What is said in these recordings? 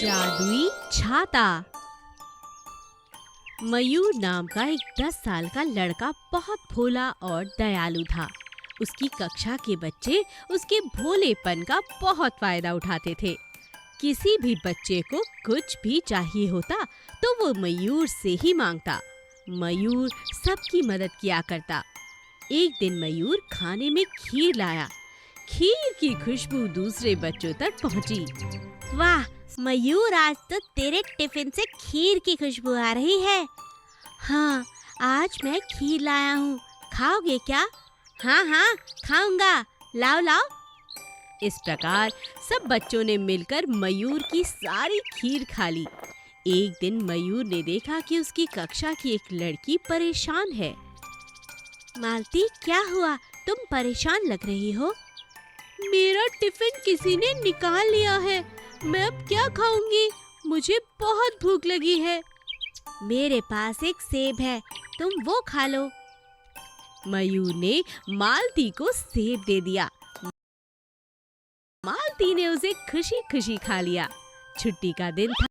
जादुई छाता। मयूर नाम का एक 10 साल का लड़का बहुत भोला और दयालु था। उसकी कक्षा के बच्चे उसके भोलेपन का बहुत फायदा उठाते थे। किसी भी बच्चे को कुछ भी चाहिए होता तो वो मयूर से ही मांगता। मयूर सबकी मदद किया करता। एक दिन मयूर खाने में खीर लाया। खीर की खुशबू दूसरे बच्चों तक पहुंची। वाह मयूर, आज तो तेरे टिफिन से खीर की खुशबू आ रही है। हाँ, आज मैं खीर लाया हूँ, खाओगे क्या? हाँ हाँ खाऊंगा, लाओ लाओ। इस प्रकार सब बच्चों ने मिलकर मयूर की सारी खीर खा ली। एक दिन मयूर ने देखा कि उसकी कक्षा की एक लड़की परेशान है। मालती, क्या हुआ? तुम परेशान लग रही हो। मेरा टिफिन किसी ने निकाल लिया है, मैं अब क्या खाऊंगी? मुझे बहुत भूख लगी है। मेरे पास एक सेब है, तुम वो खा लो। मयूर ने मालती को सेब दे दिया। मालती ने उसे खुशी खुशी खा लिया। छुट्टी का दिन था।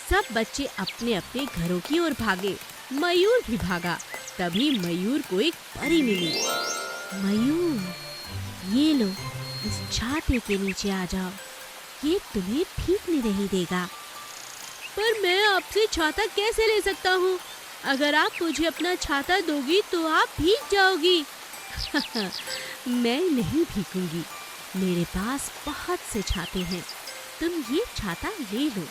सब बच्चे अपने अपने घरों की ओर भागे। मयूर भी भागा। तभी मयूर को एक परी मिली। मयूर, ये लो, इस छाते के नीचे आ जाओ, ये तुम्हें भीगने नहीं देगा। पर मैं आपसे छाता कैसे ले सकता हूँ? अगर आप मुझे अपना छाता दोगी तो आप भीग जाओगी। मैं नहीं भीगूंगी, मेरे पास बहुत से छाते हैं, तुम ये छाता ले लो।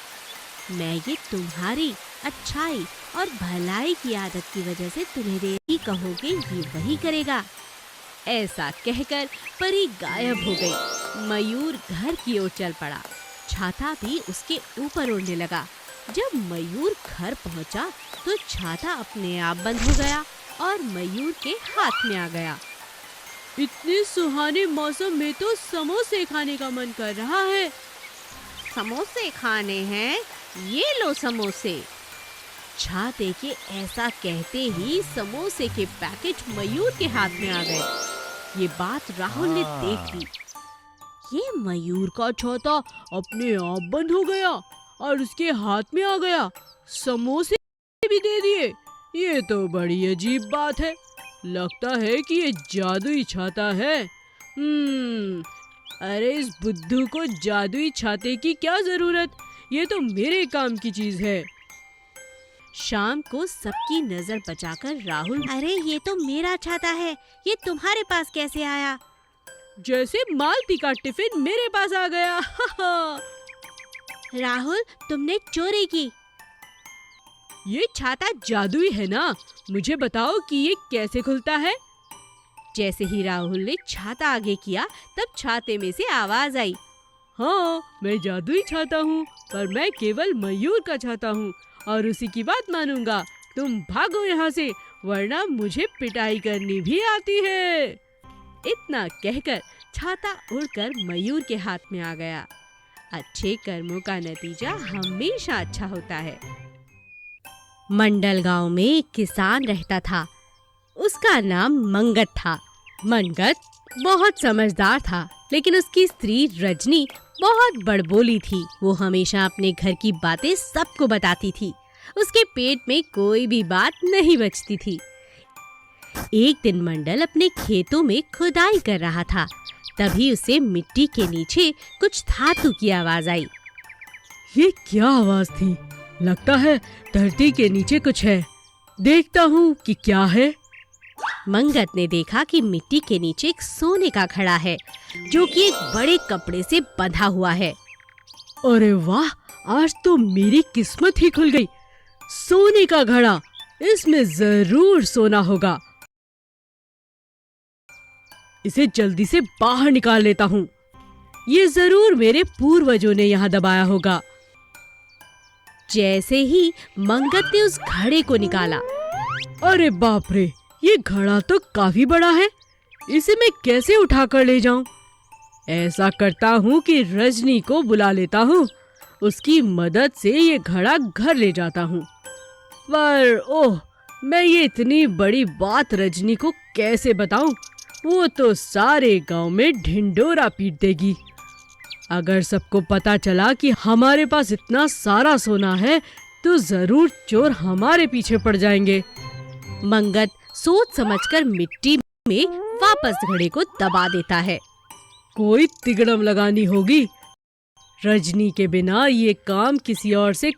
मैं ये तुम्हारी अच्छाई और भलाई की आदत की वजह से तुम्हें दे ही कहोगे, ये वही करेगा। ऐसा कहकर परी गायब हो गई। मयूर घर की ओर चल पड़ा। छाता भी उसके ऊपर उड़ने लगा। जब मयूर घर पहुंचा तो छाता अपने आप बंद हो गया और मयूर के हाथ में आ गया। इतने सुहाने मौसम में तो समोसे खाने का मन कर रहा है। समोसे खाने हैं? ये लो समोसे। छाते के ऐसा कहते ही समोसे के पैकेट मयूर के हाथ में आ गए। ये बात राहुल ने देख ली। ये मयूर का छाता अपने आप बंद हो गया और उसके हाथ में आ गया, समोसे भी दे दिए। ये तो बड़ी अजीब बात है। लगता है कि ये जादुई छाता है। अरे इस बुद्धू को जादुई छाते की क्या जरूरत? ये तो मेरे काम की चीज है। शाम को सबकी नजर बचाकर राहुल, अरे ये तो मेरा छाता है, ये तुम्हारे पास कैसे आया? जैसे मालती का टिफिन मेरे पास आ गया। राहुल, तुमने चोरी की। ये छाता जादुई है ना, मुझे बताओ कि ये कैसे खुलता है? जैसे ही राहुल ने छाता आगे किया तब छाते में से आवाज आई। हाँ, मैं जादुई छाता हूँ, पर मैं केवल मयूर का छाता हूँ और उसी की बात मानूंगा। तुम भागो यहाँ से, वरना मुझे पिटाई करनी भी आती है। इतना कहकर छाता उड़कर मयूर के हाथ में आ गया। अच्छे कर्मों का नतीजा हमेशा अच्छा होता है। मंडल गांव में एक किसान रहता था। उसका नाम मंगत था। मंगत बहुत समझदार था, लेकिन उसकी स्त्री रजनी बहुत बड़बोली थी। वो हमेशा अपने घर की बातें सबको बताती थी। उसके पेट में कोई भी बात नहीं बचती थी। एक दिन मंडल अपने खेतों में खुदाई कर रहा था। तभी उसे मिट्टी के नीचे कुछ धातु की आवाज आई। ये क्या आवाज थी? लगता है धरती के नीचे कुछ है। देखता हूँ कि क्या है। मंगत ने देखा कि मिट्टी के नीचे एक सोने का घड़ा है, जो कि एक बड़े कपड़े से बंधा हुआ है। अरे वाह, आज तो मेरी किस्मत ही खुल गई। सोने का घड़ा, इसमें जरूर सोना होगा। इसे जल्दी से बाहर निकाल लेता हूँ। ये जरूर मेरे पूर्वजों ने यहाँ दबाया होगा। जैसे ही मंगत ने उस घड़े को निकाला, अरे बाप रे, ये घड़ा तो काफी बड़ा है। इसे मैं कैसे उठाकर ले जाऊं? ऐसा करता हूँ कि रजनी को बुला लेता हूँ। उसकी मदद से ये घड़ा घर ले जाता हूँ। पर ओह, मैं ये इतनी बड़ी बात रजनी को कैसे बताऊं? वो तो सारे गांव में ढिंढोरा पीट देगी। अगर सबको पता चला कि हमारे पास इतना सारा सोना है तो जरूर चोर हमारे पीछे पड़ जाएंगे। मंगत सोच समझकर मिट्टी में वापस घड़े को दबा देता है। कोई तिगड़म लगानी होगी, रजनी के बिना ये काम किसी और से